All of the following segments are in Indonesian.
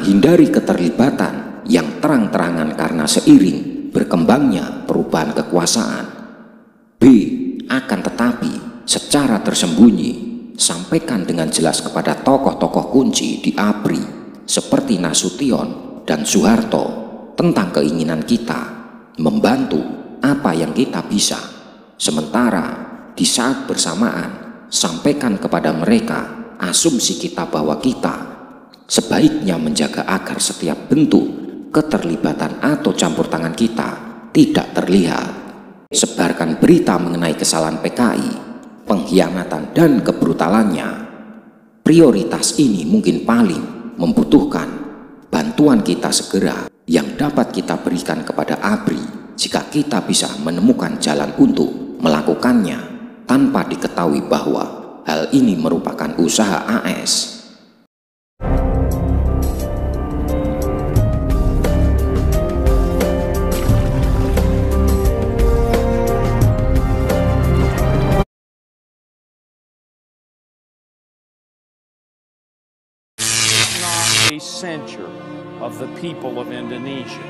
menghindari keterlibatan yang terang-terangan karena seiring berkembangnya perubahan kekuasaan. B. Akan tetapi secara tersembunyi sampaikan dengan jelas kepada tokoh-tokoh kunci di ABRI seperti Nasution dan Soeharto tentang keinginan kita membantu apa yang kita bisa. Sementara di saat bersamaan sampaikan kepada mereka asumsi kita bahwa kita sebaiknya menjaga agar setiap bentuk keterlibatan atau campur tangan kita tidak terlihat. Sebarkan berita mengenai kesalahan PKI, pengkhianatan dan kebrutalannya. Prioritas ini mungkin paling membutuhkan bantuan kita segera yang dapat kita berikan kepada ABRI jika kita bisa menemukan jalan untuk melakukannya tanpa diketahui bahwa hal ini merupakan usaha AS. Censure of the people of Indonesia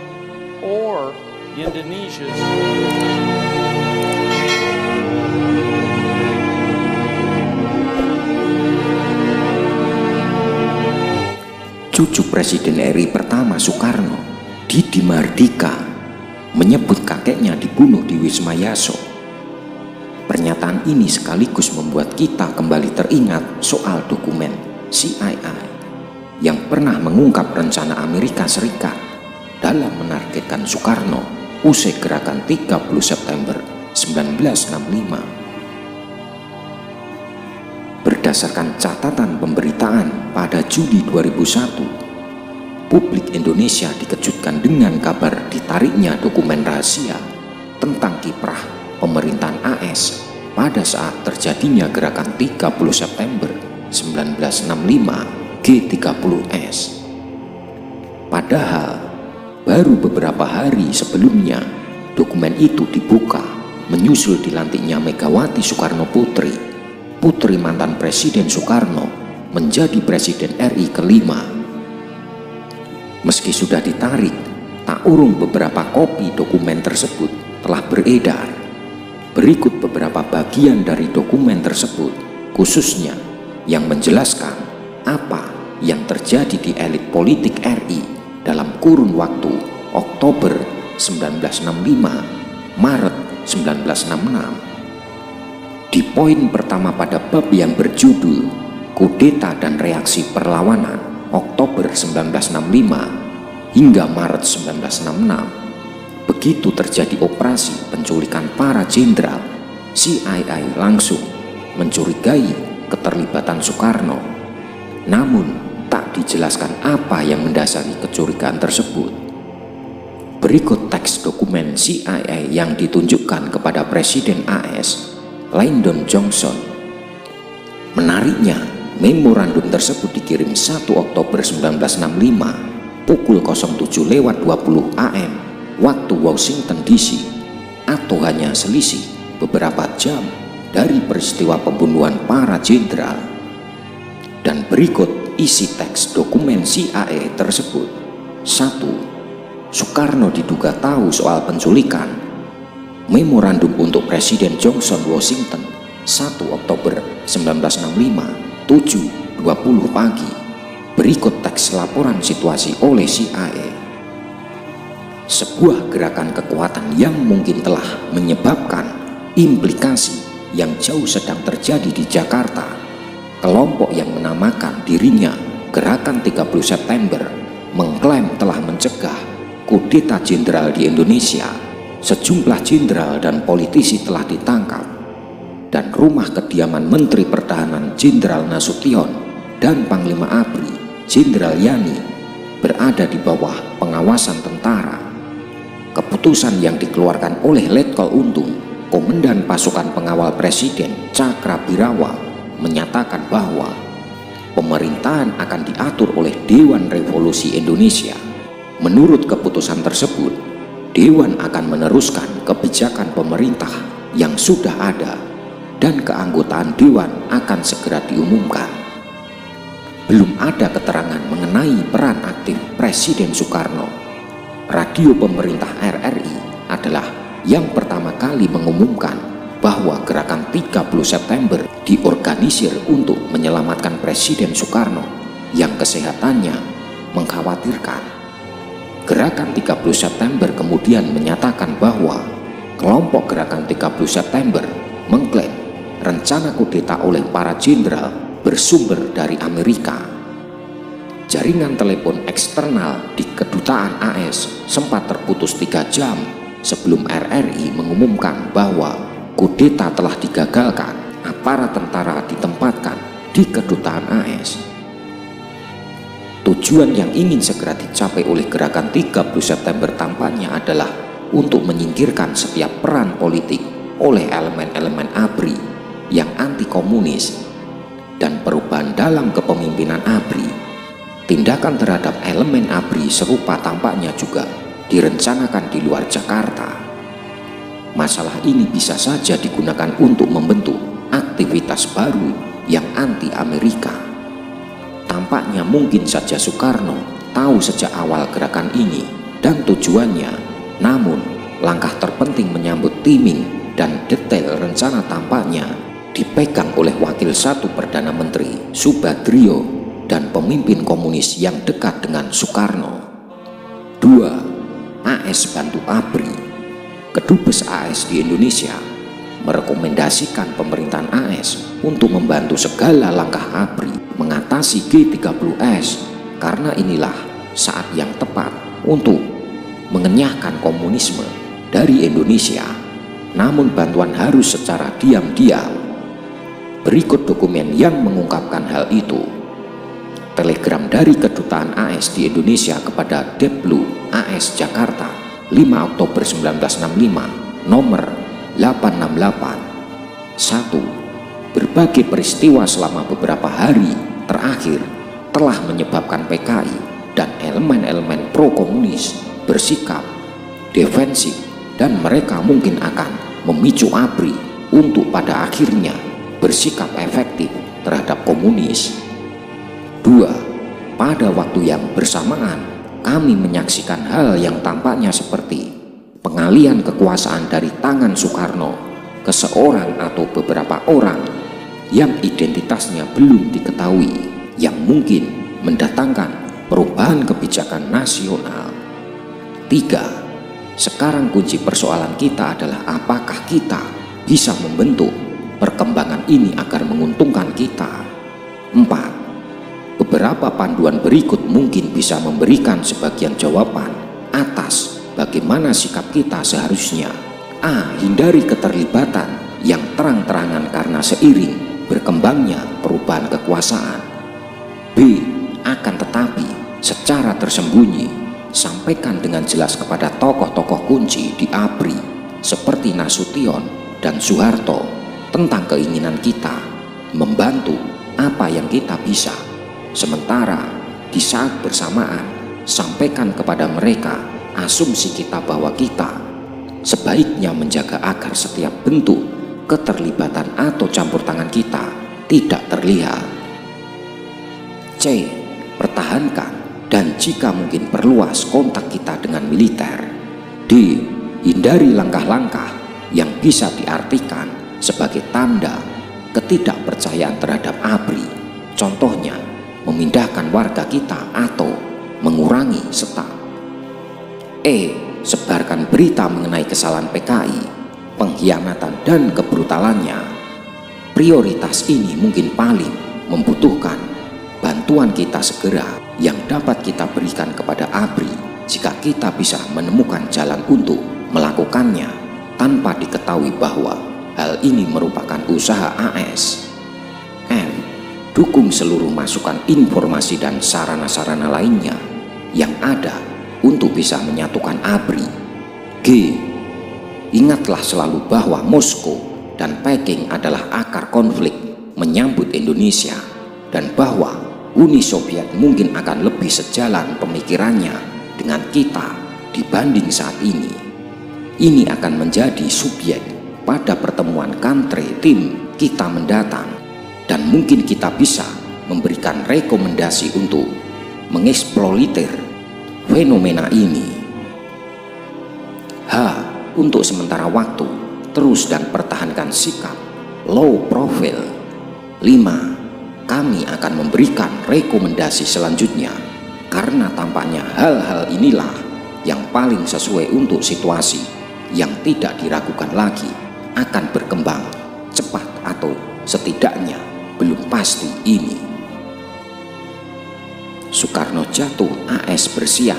or Indonesia's Cucu Presiden RI pertama Soekarno, Didi Mardika, menyebut kakeknya dibunuh di Wisma Yaso. Pernyataan ini sekaligus membuat kita kembali teringat soal dokumen CIA yang pernah mengungkap rencana Amerika Serikat dalam menargetkan Soekarno usai gerakan 30 September 1965. Berdasarkan catatan pemberitaan pada Juli 2001, publik Indonesia dikejutkan dengan kabar ditariknya dokumen rahasia tentang kiprah pemerintahan AS pada saat terjadinya gerakan 30 September 1965 G30S. Padahal baru beberapa hari sebelumnya dokumen itu dibuka menyusul dilantiknya Megawati Soekarno Putri, putri mantan Presiden Soekarno, menjadi Presiden RI kelima. Meski sudah ditarik, tak urung beberapa kopi dokumen tersebut telah beredar. Berikut beberapa bagian dari dokumen tersebut, khususnya yang menjelaskan apa yang terjadi di elit politik RI dalam kurun waktu Oktober 1965 Maret 1966. Di poin pertama pada bab yang berjudul Kudeta dan Reaksi Perlawanan Oktober 1965 hingga Maret 1966, begitu terjadi operasi penculikan para jenderal, CIA langsung mencurigai keterlibatan Soekarno. Namun tak dijelaskan apa yang mendasari kecurigaan tersebut. Berikut teks dokumen CIA yang ditunjukkan kepada Presiden AS, Lyndon Johnson. Menariknya, memorandum tersebut dikirim 1 Oktober 1965 pukul 07.20 AM waktu Washington DC, atau hanya selisih beberapa jam dari peristiwa pembunuhan para jenderal. Dan berikut isi teks dokumen CIA tersebut. 1. Soekarno diduga tahu soal penculikan. Memorandum untuk Presiden Johnson Washington 1 Oktober 1965 7.20 pagi. Berikut teks laporan situasi oleh CIA. Sebuah gerakan kekuatan yang mungkin telah menyebabkan implikasi yang jauh sedang terjadi di Jakarta. Kelompok yang menamakan dirinya Gerakan 30 September mengklaim telah mencegah kudeta jenderal di Indonesia. Sejumlah jenderal dan politisi telah ditangkap, dan rumah kediaman Menteri Pertahanan Jenderal Nasution dan Panglima ABRI Jenderal Yani berada di bawah pengawasan tentara. Keputusan yang dikeluarkan oleh Letkol Untung, Komandan Pasukan Pengawal Presiden Cakrabirawa, menyatakan bahwa pemerintahan akan diatur oleh Dewan Revolusi Indonesia. Menurut keputusan tersebut, Dewan akan meneruskan kebijakan pemerintah yang sudah ada, dan keanggotaan Dewan akan segera diumumkan. Belum ada keterangan mengenai peran aktif Presiden Soekarno. Radio pemerintah RRI adalah yang pertama kali mengumumkan bahwa gerakan 30 September diorganisir untuk menyelamatkan Presiden Soekarno yang kesehatannya mengkhawatirkan. Gerakan 30 September kemudian menyatakan bahwa kelompok gerakan 30 September mengklaim rencana kudeta oleh para jenderal bersumber dari Amerika. Jaringan telepon eksternal di kedutaan AS sempat terputus 3 jam sebelum RRI mengumumkan bahwa kudeta telah digagalkan. Aparat tentara ditempatkan di kedutaan AS. Tujuan yang ingin segera dicapai oleh gerakan 30 September tampaknya adalah untuk menyingkirkan setiap peran politik oleh elemen-elemen ABRI yang anti komunis dan perubahan dalam kepemimpinan ABRI. Tindakan terhadap elemen ABRI serupa tampaknya juga direncanakan di luar Jakarta. Masalah ini bisa saja digunakan untuk membentuk aktivitas baru yang anti Amerika. Tampaknya mungkin saja Soekarno tahu sejak awal gerakan ini dan tujuannya, namun langkah terpenting menyambut timing dan detail rencana tampaknya dipegang oleh Wakil 1 Perdana Menteri Subadrio dan pemimpin komunis yang dekat dengan Soekarno. 2. AS bantu ABRI. Kedubes AS di Indonesia merekomendasikan pemerintahan AS untuk membantu segala langkah ABRI mengatasi G30S karena inilah saat yang tepat untuk mengenyahkan komunisme dari Indonesia. Namun bantuan harus secara diam-diam. Berikut dokumen yang mengungkapkan hal itu. Telegram dari kedutaan AS di Indonesia kepada Deplu AS Jakarta 5 Oktober 1965 nomor 868. 1. Berbagai peristiwa selama beberapa hari terakhir telah menyebabkan PKI dan elemen-elemen pro-komunis bersikap defensif dan mereka mungkin akan memicu ABRI untuk pada akhirnya bersikap efektif terhadap komunis. 2. Pada waktu yang bersamaan kami menyaksikan hal yang tampaknya seperti pengalian kekuasaan dari tangan Soekarno ke seorang atau beberapa orang yang identitasnya belum diketahui yang mungkin mendatangkan perubahan kebijakan nasional. 3. Sekarang kunci persoalan kita adalah apakah kita bisa membentuk perkembangan ini agar menguntungkan kita. 4. Beberapa panduan berikut mungkin bisa memberikan sebagian jawaban atas bagaimana sikap kita seharusnya. A. Hindari keterlibatan yang terang-terangan karena seiring berkembangnya perubahan kekuasaan. B. Akan tetapi secara tersembunyi sampaikan dengan jelas kepada tokoh-tokoh kunci di ABRI seperti Nasution dan Soeharto tentang keinginan kita membantu apa yang kita bisa. Sementara di saat bersamaan sampaikan kepada mereka asumsi kita bahwa kita sebaiknya menjaga agar setiap bentuk keterlibatan atau campur tangan kita tidak terlihat. C. Pertahankan dan jika mungkin perluas kontak kita dengan militer. D. Hindari langkah-langkah yang bisa diartikan sebagai tanda ketidakpercayaan terhadap ABRI. Contohnya, memindahkan warga kita atau mengurangi staf. E. Sebarkan berita mengenai kesalahan PKI, pengkhianatan dan kebrutalannya. Prioritas ini mungkin paling membutuhkan bantuan kita segera yang dapat kita berikan kepada ABRI jika kita bisa menemukan jalan untuk melakukannya tanpa diketahui bahwa hal ini merupakan usaha AS. M. Dukung seluruh masukan informasi dan sarana-sarana lainnya yang ada untuk bisa menyatukan ABRI. G. Ingatlah selalu bahwa Moskow dan Peking adalah akar konflik menyambut Indonesia dan bahwa Uni Soviet mungkin akan lebih sejalan pemikirannya dengan kita dibanding saat ini. Ini akan menjadi subjek pada pertemuan country team kita mendatang dan mungkin kita bisa memberikan rekomendasi untuk mengeksploitir fenomena ini. H. Untuk sementara waktu, terus dan pertahankan sikap low profile. 5. Kami akan memberikan rekomendasi selanjutnya karena tampaknya hal-hal inilah yang paling sesuai untuk situasi yang tidak diragukan lagi akan berkembang cepat atau setidaknya belum pasti ini. Soekarno jatuh, AS bersiap.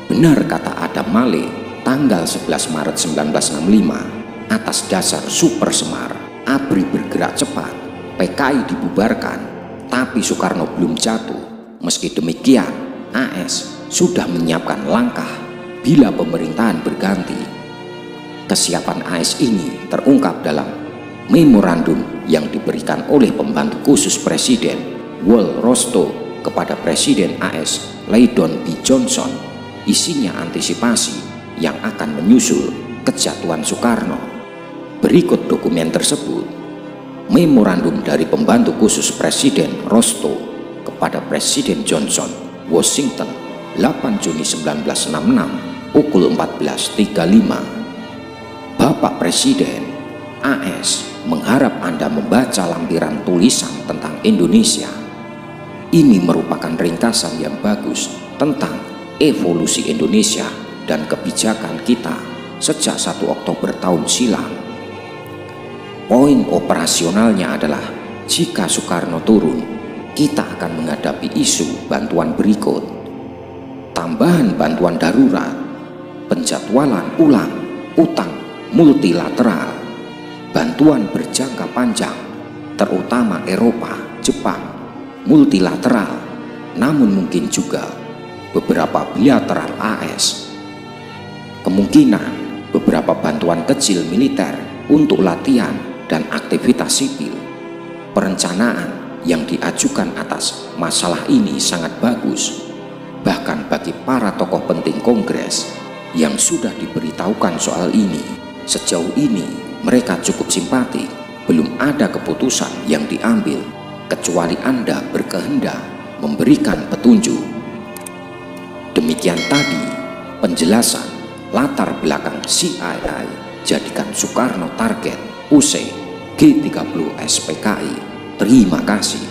Benar kata Adam Malik tanggal 11 Maret 1965 atas dasar Super Semar, ABRI bergerak cepat, PKI dibubarkan, tapi Soekarno belum jatuh. Meski demikian, AS sudah menyiapkan langkah bila pemerintahan berganti. Kesiapan AS ini terungkap dalam memorandum yang diberikan oleh pembantu khusus Presiden Wal Rosto kepada Presiden AS Lyndon B. Johnson. Isinya antisipasi yang akan menyusul kejatuhan Soekarno. Berikut dokumen tersebut. Memorandum dari pembantu khusus Presiden Rosto kepada Presiden Johnson, Washington, 8 Juni 1966 pukul 14.35. Bapak Presiden, AS mengharap Anda membaca lampiran tulisan tentang Indonesia. Ini merupakan ringkasan yang bagus tentang evolusi Indonesia dan kebijakan kita sejak 1 Oktober tahun silam. Poin operasionalnya adalah jika Soekarno turun, kita akan menghadapi isu bantuan berikut: tambahan bantuan darurat, penjadwalan ulang utang multilateral, bantuan berjangka panjang terutama Eropa, Jepang, multilateral, namun mungkin juga beberapa bilateral AS. Kemungkinan beberapa bantuan kecil militer untuk latihan dan aktivitas sipil. Perencanaan yang diajukan atas masalah ini sangat bagus, bahkan bagi para tokoh penting Kongres yang sudah diberitahukan soal ini. Sejauh ini mereka cukup simpatik. Belum ada keputusan yang diambil kecuali Anda berkehendak memberikan petunjuk. Demikian tadi penjelasan latar belakang CIA jadikan Soekarno target UC G30 SPKI. Terima kasih.